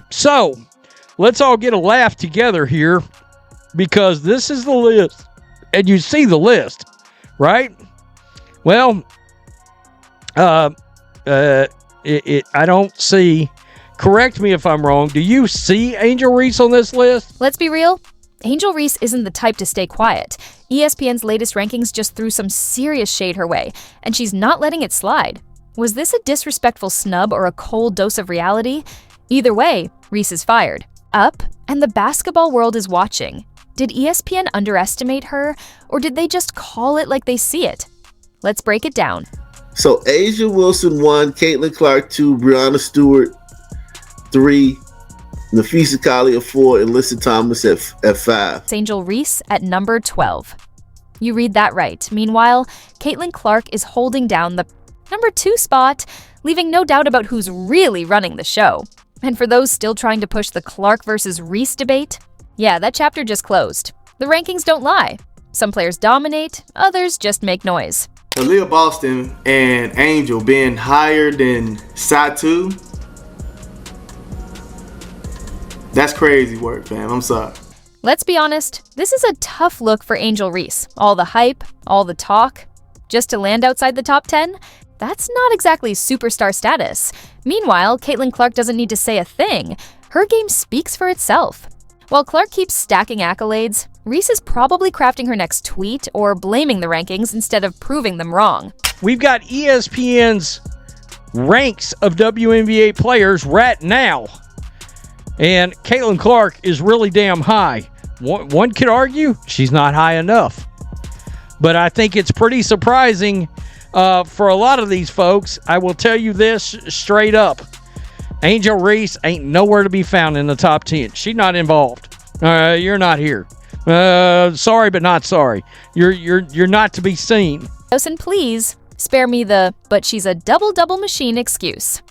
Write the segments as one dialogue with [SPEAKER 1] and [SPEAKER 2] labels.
[SPEAKER 1] So, let's all get a laugh together here because this is the list. And you see the list, right? Well, I don't see, correct me if I'm wrong, do you see Angel Reese on this list?
[SPEAKER 2] Let's be real. Angel Reese isn't the type to stay quiet. ESPN's latest rankings just threw some serious shade her way, and she's not letting it slide. Was this a disrespectful snub or a cold dose of reality? Either way, Reese is fired. Up, and the basketball world is watching. Did ESPN underestimate her, or did they just call it like they see it? Let's break it down.
[SPEAKER 3] So Asia Wilson 1, Caitlin Clark 2, Brianna Stewart 3, Nafisa Kali at 4, and Alyssa Thomas at 5.
[SPEAKER 2] It's Angel Reese at number 12. You read that right. Meanwhile, Caitlin Clark is holding down the number 2 spot, leaving no doubt about who's really running the show. And for those still trying to push the Clark versus Reese debate, yeah, that chapter just closed. The rankings don't lie. Some players dominate, others just make noise.
[SPEAKER 4] Aaliyah Boston and Angel being higher than Satu, that's crazy work, fam. I'm sorry.
[SPEAKER 2] Let's be honest, this is a tough look for Angel Reese. All the hype, all the talk, just to land outside the top 10? That's not exactly superstar status. Meanwhile, Caitlin Clark doesn't need to say a thing. Her game speaks for itself. While Clark keeps stacking accolades, Reese is probably crafting her next tweet or blaming the rankings instead of proving them wrong.
[SPEAKER 1] We've got ESPN's ranks of WNBA players right now. And Caitlin Clark is really damn high. One could argue she's not high enough. But I think it's pretty surprising for a lot of these folks. I will tell you this straight up. Angel Reese ain't nowhere to be found in the top 10. She's not involved. You're not here. Sorry, but not sorry. You're not to be seen.
[SPEAKER 2] And please, spare me the "but she's a double-double machine" excuse.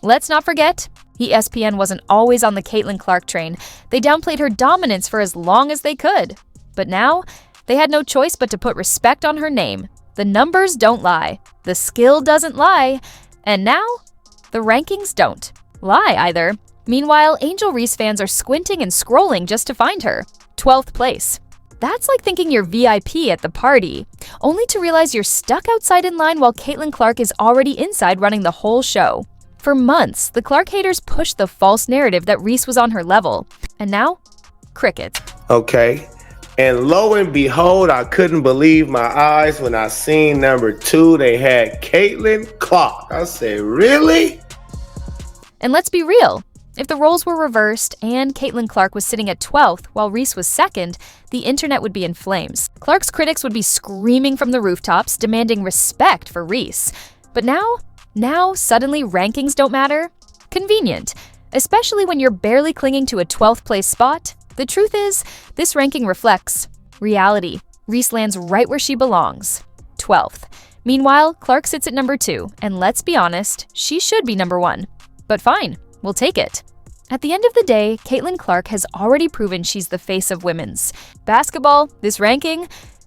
[SPEAKER 2] Let's not forget, ESPN wasn't always on the Caitlin Clark train. They downplayed her dominance for as long as they could. But now, they had no choice but to put respect on her name. The numbers don't lie. The skill doesn't lie. And now, the rankings don't lie either. Meanwhile, Angel Reese fans are squinting and scrolling just to find her. 12th place. That's like thinking you're VIP at the party, only to realize you're stuck outside in line while Caitlin Clark is already inside running the whole show. For months, the Clark haters pushed the false narrative that Reese was on her level. And now, crickets.
[SPEAKER 5] Okay. And lo and behold, I couldn't believe my eyes when I seen number 2. They had Caitlin Clark. I said, really?
[SPEAKER 2] And let's be real. If the roles were reversed and Caitlin Clark was sitting at 12th while Reese was 2nd, the internet would be in flames. Clark's critics would be screaming from the rooftops, demanding respect for Reese. But now suddenly rankings don't matter? Convenient. Especially when you're barely clinging to a 12th place spot. The truth is, this ranking reflects reality. Reese lands right where she belongs, 12th. Meanwhile, Clark sits at number 2, and let's be honest, she should be number 1. But fine, we'll take it. At the end of the day, Caitlin Clark has already proven she's the face of women's basketball. This ranking,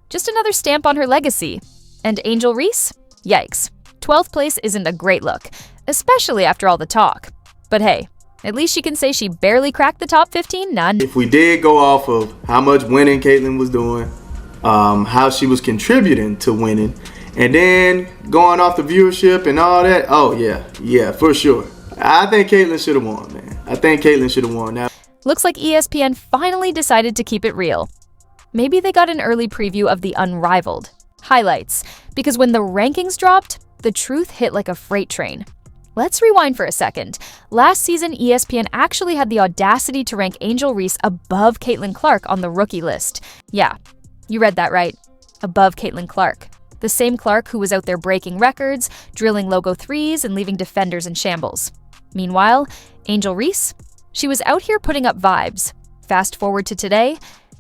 [SPEAKER 2] just another stamp on her legacy. And Angel Reese? Yikes. 12th place isn't a great look, especially after all the talk. But hey, at least she can say she barely cracked the top 15, none.
[SPEAKER 4] If we did go off of how much winning Caitlin was doing, how she was contributing to winning, and then going off the viewership and all that, oh yeah, for sure. I think Caitlin should have won, man. I think Caitlin should have won. Now,
[SPEAKER 2] looks like ESPN finally decided to keep it real. Maybe they got an early preview of the Unrivaled highlights, because when the rankings dropped, the truth hit like a freight train. Let's rewind for a second. Last season, ESPN actually had the audacity to rank Angel Reese above Caitlin Clark on the rookie list. Yeah, you read that right. Above Caitlin Clark. The same Clark who was out there breaking records, drilling logo threes, and leaving defenders in shambles. Meanwhile, Angel Reese, she was out here putting up vibes. Fast forward to today,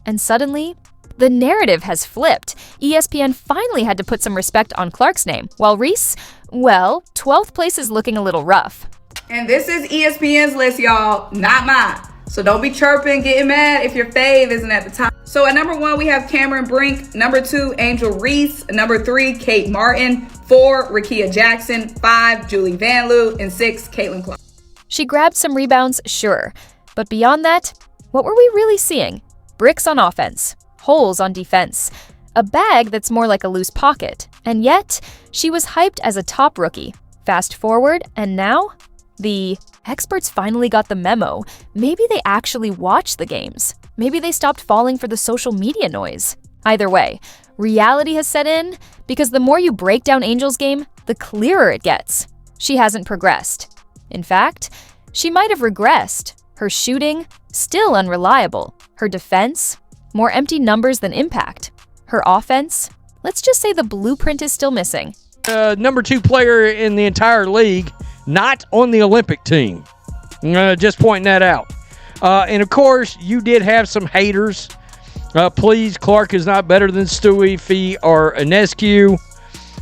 [SPEAKER 2] and suddenly, the narrative has flipped. ESPN finally had to put some respect on Clark's name, while Reese, well, 12th place is looking a little rough.
[SPEAKER 6] And this is ESPN's list, y'all, not mine. So don't be chirping, getting mad if your fave isn't at the top. So at number 1, we have Cameron Brink. Number 2, Angel Reese. Number 3, Kate Martin. 4, Rakia Jackson. 5, Julie Van Loo. And 6, Caitlin Clark.
[SPEAKER 2] She grabbed some rebounds, sure. But beyond that, what were we really seeing? Bricks on offense, holes on defense, a bag that's more like a loose pocket. And yet, she was hyped as a top rookie. Fast forward, and now? The experts finally got the memo. Maybe they actually watched the games. Maybe they stopped falling for the social media noise. Either way, reality has set in, because the more you break down Angel's game, the clearer it gets. She hasn't progressed. In fact, she might have regressed. Her shooting, still unreliable. Her defense, more empty numbers than impact. Her offense, let's just say the blueprint is still missing.
[SPEAKER 1] Number 2 player in the entire league, not on the Olympic team. Just pointing that out. And of course, you did have some haters. Please, Clark is not better than Stewie, Fee, or Inescu.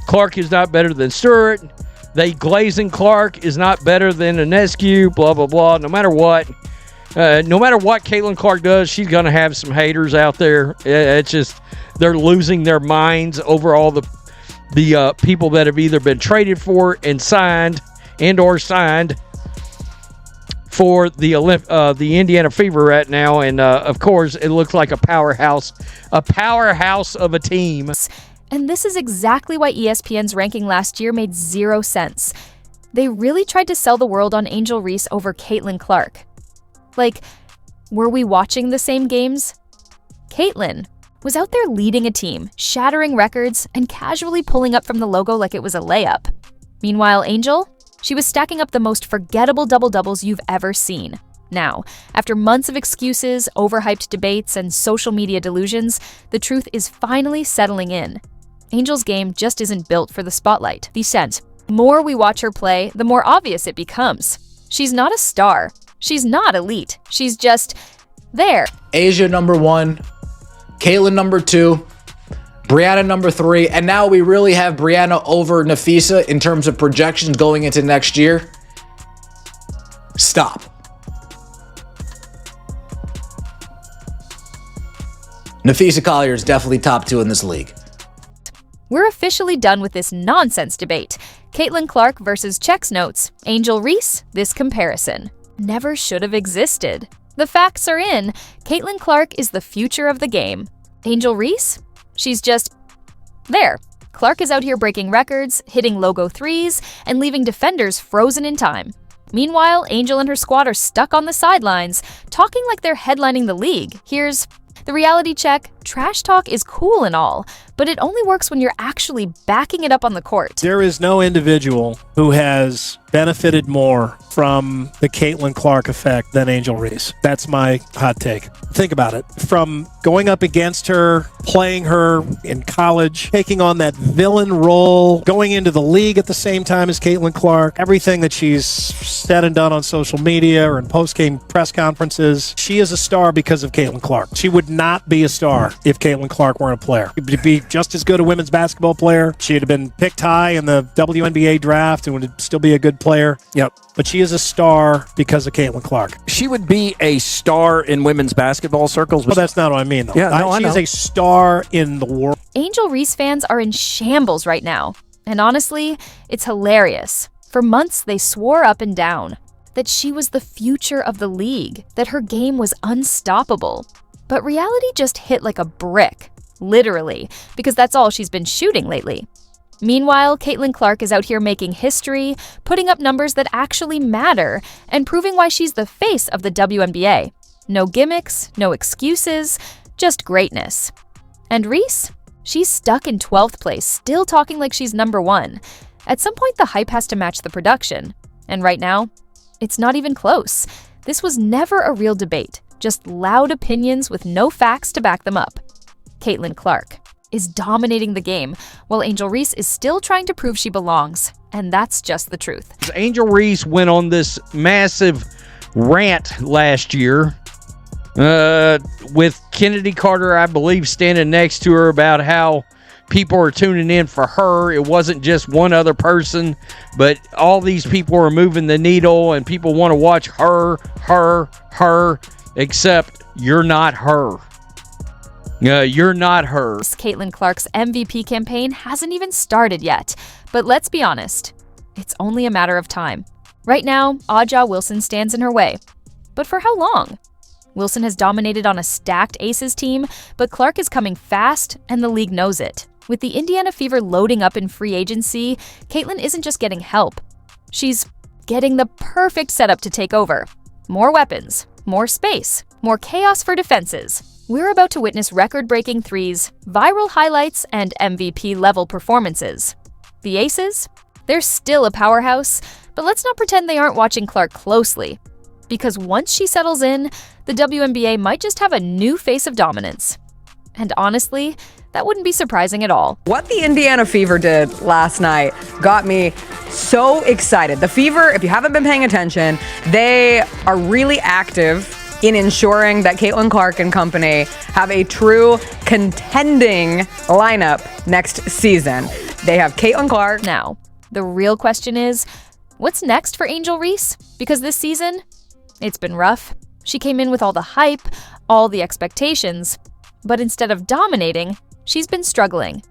[SPEAKER 1] Clark is not better than Stewart. They glazing Clark is not better than Inescu, blah, blah, blah. No matter what Caitlin Clark does, she's going to have some haters out there. It's just they're losing their minds over all the people that have either been traded for and signed for the Indiana Fever right now. And of course, it looks like a powerhouse of a team.
[SPEAKER 2] And this is exactly why ESPN's ranking last year made zero sense. They really tried to sell the world on Angel Reese over Caitlin Clark. Like, were we watching the same games? Caitlin was out there leading a team, shattering records, and casually pulling up from the logo like it was a layup. Meanwhile, Angel, she was stacking up the most forgettable double-doubles you've ever seen. Now, after months of excuses, overhyped debates, and social media delusions, the truth is finally settling in. Angel's game just isn't built for the spotlight. The more we watch her play, the more obvious it becomes. She's not a star. She's not elite. She's just there.
[SPEAKER 7] Asia number 1, Caitlin number 2, Brianna number 3, and now we really have Brianna over Nafisa in terms of projections going into next year. Stop. Nafisa Collier is definitely top 2 in this league.
[SPEAKER 2] We're officially done with this nonsense debate. Caitlin Clark versus Chex Notes. Angel Reese, this comparison never should have existed. The facts are in. Caitlin Clark is the future of the game. Angel Reese? She's just there. Clark is out here breaking records, hitting logo threes, and leaving defenders frozen in time. Meanwhile, Angel and her squad are stuck on the sidelines, talking like they're headlining the league. Here's the reality check. Trash talk is cool and all, but it only works when you're actually backing it up on the court.
[SPEAKER 8] There is no individual who has benefited more from the Caitlin Clark effect than Angel Reese. That's my hot take. Think about it. From going up against her, playing her in college, taking on that villain role, going into the league at the same time as Caitlin Clark, everything that she's said and done on social media or in post-game press conferences, she is a star because of Caitlin Clark. She would not be a star if Caitlin Clark weren't a player. She'd be just as good a women's basketball player. She'd have been picked high in the WNBA draft and would still be a good player. Yep. But she is a star because of Caitlin Clark.
[SPEAKER 9] She would be a star in women's basketball circles.
[SPEAKER 8] Well, that's not what I mean, though.
[SPEAKER 9] Yeah, no, I know.
[SPEAKER 8] She's a star in the world.
[SPEAKER 2] Angel Reese fans are in shambles right now. And honestly, it's hilarious. For months, they swore up and down that she was the future of the league, that her game was unstoppable. But reality just hit like a brick, literally, because that's all she's been shooting lately. Meanwhile, Caitlin Clark is out here making history, putting up numbers that actually matter, and proving why she's the face of the WNBA. No gimmicks, no excuses, just greatness. And Reese? She's stuck in 12th place, still talking like she's number 1. At some point, the hype has to match the production. And right now, it's not even close. This was never a real debate, just loud opinions with no facts to back them up. Caitlin Clark is dominating the game, while Angel Reese is still trying to prove she belongs. And that's just the truth.
[SPEAKER 1] Angel Reese went on this massive rant last year with Kennedy Carter, I believe, standing next to her about how people are tuning in for her. It wasn't just one other person, but all these people are moving the needle and people want to watch her, except you're not her. You're not her.
[SPEAKER 2] Caitlin Clark's MVP campaign hasn't even started yet, but let's be honest, it's only a matter of time. Right now, Aja Wilson stands in her way. But for how long? Wilson has dominated on a stacked Aces team, but Clark is coming fast, and the league knows it. With the Indiana Fever loading up in free agency, Caitlin isn't just getting help. She's getting the perfect setup to take over. More weapons, more space, more chaos for defenses. We're about to witness record-breaking threes, viral highlights, and MVP-level performances. The Aces? They're still a powerhouse, but let's not pretend they aren't watching Clark closely. Because once she settles in, the WNBA might just have a new face of dominance. And honestly, that wouldn't be surprising at all.
[SPEAKER 10] What the Indiana Fever did last night got me so excited. The Fever, if you haven't been paying attention, they are really active in ensuring that Caitlin Clark and company have a true contending lineup next season. They have Caitlin Clark.
[SPEAKER 2] Now, the real question is, what's next for Angel Reese? Because this season, it's been rough. She came in with all the hype, all the expectations, but instead of dominating, she's been struggling.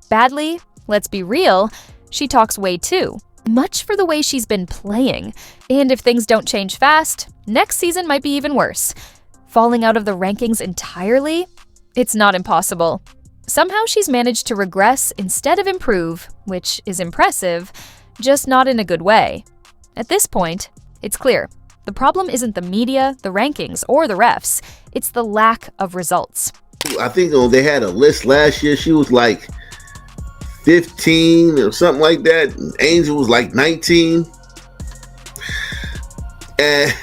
[SPEAKER 2] Badly, let's be real, she talks way too. Much for the way she's been playing. And if things don't change fast, next season might be even worse. Falling out of the rankings entirely? It's not impossible. Somehow she's managed to regress instead of improve, which is impressive, just not in a good way. At this point, it's clear. The problem isn't the media, the rankings, or the refs. It's the lack of results.
[SPEAKER 3] I think they had a list last year. She was like 15 or something like that. Angel was like 19. And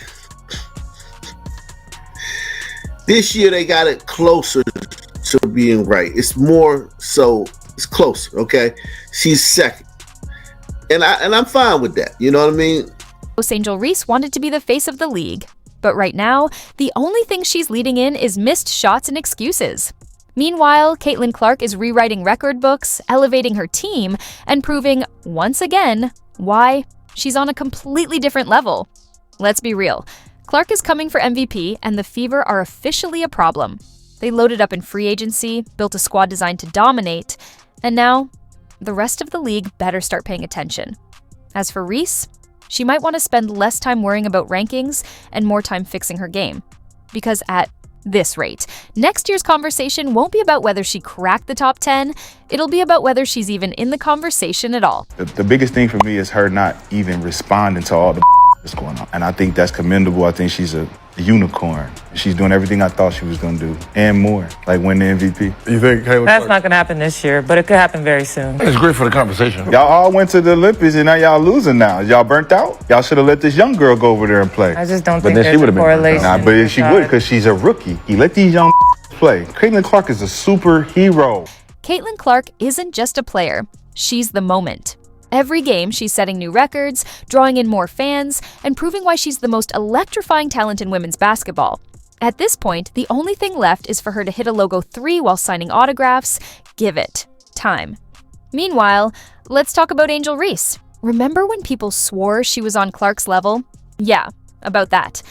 [SPEAKER 3] this year they got it closer to being right. It's more so, it's closer, okay? She's second. And I'm fine with that. You know what I mean?
[SPEAKER 2] Angel Reese wanted to be the face of the league. But right now, the only thing she's leading in is missed shots and excuses. Meanwhile, Caitlin Clark is rewriting record books, elevating her team, and proving, once again, why she's on a completely different level. Let's be real. Clark is coming for MVP, and the Fever are officially a problem. They loaded up in free agency, built a squad designed to dominate, and now, the rest of the league better start paying attention. As for Reese, she might want to spend less time worrying about rankings and more time fixing her game. Because at this rate, next year's conversation won't be about whether she cracked the top 10, it'll be about whether she's even in the conversation at all.
[SPEAKER 11] The biggest thing for me is her not even responding to all the that's going on. And I think that's commendable. I think she's a unicorn. She's doing everything I thought she was going to do and more, like win the MVP.
[SPEAKER 12] You think Caitlin
[SPEAKER 13] That's not going to happen this year, but it could happen very soon.
[SPEAKER 12] It's great for the conversation.
[SPEAKER 11] Y'all all went to the Olympics and now y'all losing now. Y'all burnt out? Y'all should have let this young girl go over there and play.
[SPEAKER 13] I just don't think there's a correlation.
[SPEAKER 11] Nah, but she would because she's a rookie. You let these young play. Caitlin Clark is a superhero.
[SPEAKER 2] Caitlin Clark isn't just a player. She's the moment. Every game, she's setting new records, drawing in more fans, and proving why she's the most electrifying talent in women's basketball. At this point, the only thing left is for her to hit a logo 3 while signing autographs. Give it time. Meanwhile, let's talk about Angel Reese. Remember when people swore she was on Clark's level? Yeah, about that.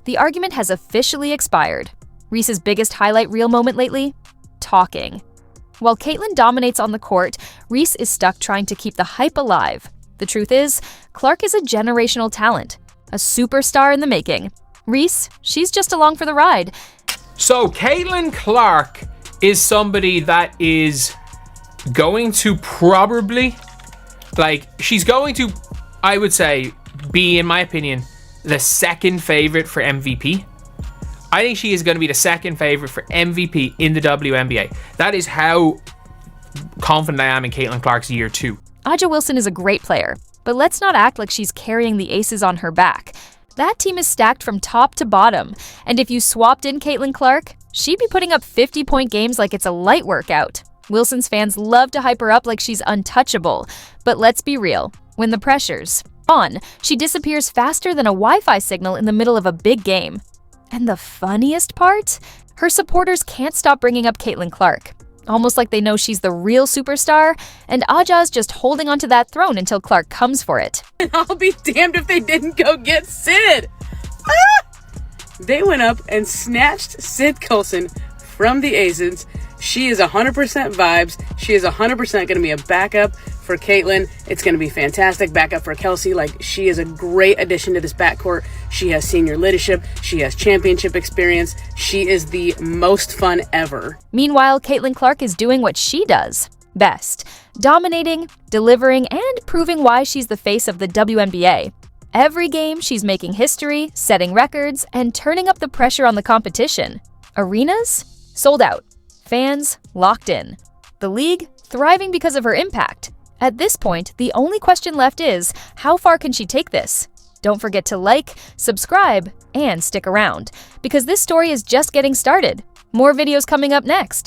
[SPEAKER 2] The argument has officially expired. Reese's biggest highlight reel moment lately? Talking. While Caitlin dominates on the court, Reese is stuck trying to keep the hype alive. The truth is, Clark is a generational talent, a superstar in the making. Reese, she's just along for the ride.
[SPEAKER 14] So Caitlin Clark is somebody that is going to probably, she's going to, I would say, be, in my opinion, the second favorite for MVP. I think she is going to be the second favorite for MVP in the WNBA. That is how confident I am in Caitlin Clark's year 2.
[SPEAKER 2] Aja Wilson is a great player, but let's not act like she's carrying the Aces on her back. That team is stacked from top to bottom, and if you swapped in Caitlin Clark, she'd be putting up 50-point games like it's a light workout. Wilson's fans love to hype her up like she's untouchable, but let's be real. When the pressure's on, she disappears faster than a Wi-Fi signal in the middle of a big game. And the funniest part? Her supporters can't stop bringing up Caitlin Clark. Almost like they know she's the real superstar, and Aja's just holding onto that throne until Clark comes for it.
[SPEAKER 15] And I'll be damned if they didn't go get Sid! They went up and snatched Sid Coulson from the Aces. She is 100% vibes. She is 100% going to be a backup for Caitlin. It's going to be fantastic. Backup for Kelsey. Like, she is a great addition to this backcourt. She has senior leadership. She has championship experience. She is the most fun ever.
[SPEAKER 2] Meanwhile, Caitlin Clark is doing what she does best, dominating, delivering, and proving why she's the face of the WNBA. Every game, she's making history, setting records, and turning up the pressure on the competition. Arenas? Sold out. Fans? Locked in. The league? Thriving because of her impact. At this point, the only question left is, how far can she take this? Don't forget to like, subscribe, and stick around, because this story is just getting started. More videos coming up next.